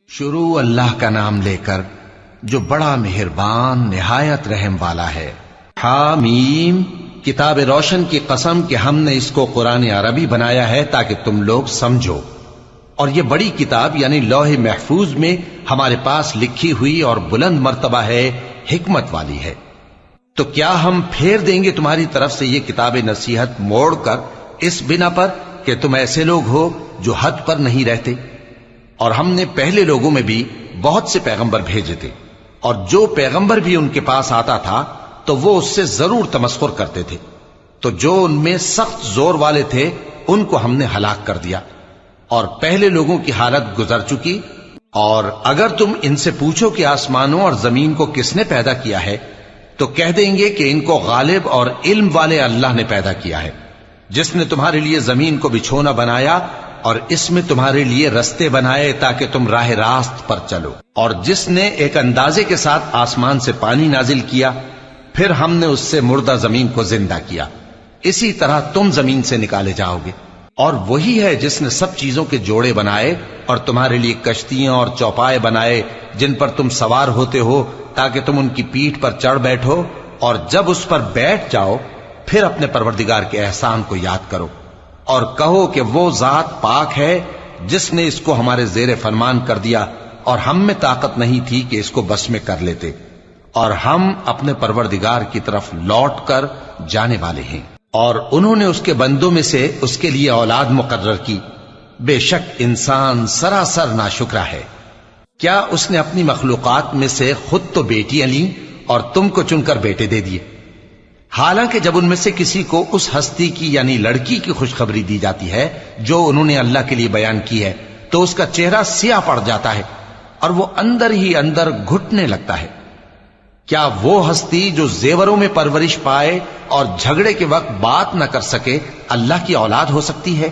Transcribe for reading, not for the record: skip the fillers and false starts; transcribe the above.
شروع اللہ کا نام لے کر جو بڑا مہربان نہایت رحم والا ہے۔ حامیم، کتاب روشن کی قسم کہ ہم نے اس کو قرآن عربی بنایا ہے تاکہ تم لوگ سمجھو، اور یہ بڑی کتاب یعنی لوح محفوظ میں ہمارے پاس لکھی ہوئی اور بلند مرتبہ ہے، حکمت والی ہے۔ تو کیا ہم پھیر دیں گے تمہاری طرف سے یہ کتاب نصیحت موڑ کر اس بنا پر کہ تم ایسے لوگ ہو جو حد پر نہیں رہتے؟ اور ہم نے پہلے لوگوں میں بھی بہت سے پیغمبر بھیجے تھے، اور جو پیغمبر بھی ان کے پاس آتا تھا تو وہ اس سے ضرور تمسخر کرتے تھے، تو جو ان میں سخت زور والے تھے ان کو ہم نے ہلاک کر دیا، اور پہلے لوگوں کی حالت گزر چکی۔ اور اگر تم ان سے پوچھو کہ آسمانوں اور زمین کو کس نے پیدا کیا ہے تو کہہ دیں گے کہ ان کو غالب اور علم والے اللہ نے پیدا کیا ہے، جس نے تمہارے لیے زمین کو بچھونا بنایا اور اس میں تمہارے لیے رستے بنائے تاکہ تم راہ راست پر چلو، اور جس نے ایک اندازے کے ساتھ آسمان سے پانی نازل کیا، پھر ہم نے اس سے مردہ زمین کو زندہ کیا، اسی طرح تم زمین سے نکالے جاؤ گے۔ اور وہی ہے جس نے سب چیزوں کے جوڑے بنائے اور تمہارے لیے کشتیاں اور چوپائے بنائے جن پر تم سوار ہوتے ہو تاکہ تم ان کی پیٹھ پر چڑھ بیٹھو، اور جب اس پر بیٹھ جاؤ پھر اپنے پروردگار کے احسان کو یاد کرو اور کہو کہ وہ ذات پاک ہے جس نے اس کو ہمارے زیر فرمان کر دیا اور ہم میں طاقت نہیں تھی کہ اس کو بس میں کر لیتے، اور ہم اپنے پروردگار کی طرف لوٹ کر جانے والے ہیں۔ اور انہوں نے اس کے بندوں میں سے اس کے لیے اولاد مقرر کی، بے شک انسان سراسر ناشکرا ہے۔ کیا اس نے اپنی مخلوقات میں سے خود تو بیٹیاں لیں اور تم کو چن کر بیٹے دے دیے، حالانکہ جب ان میں سے کسی کو اس ہستی کی یعنی لڑکی کی خوشخبری دی جاتی ہے جو انہوں نے اللہ کے لیے بیان کی ہے تو اس کا چہرہ سیاہ پڑ جاتا ہے اور وہ اندر ہی اندر گھٹنے لگتا ہے۔ کیا وہ ہستی جو زیوروں میں پرورش پائے اور جھگڑے کے وقت بات نہ کر سکے اللہ کی اولاد ہو سکتی ہے؟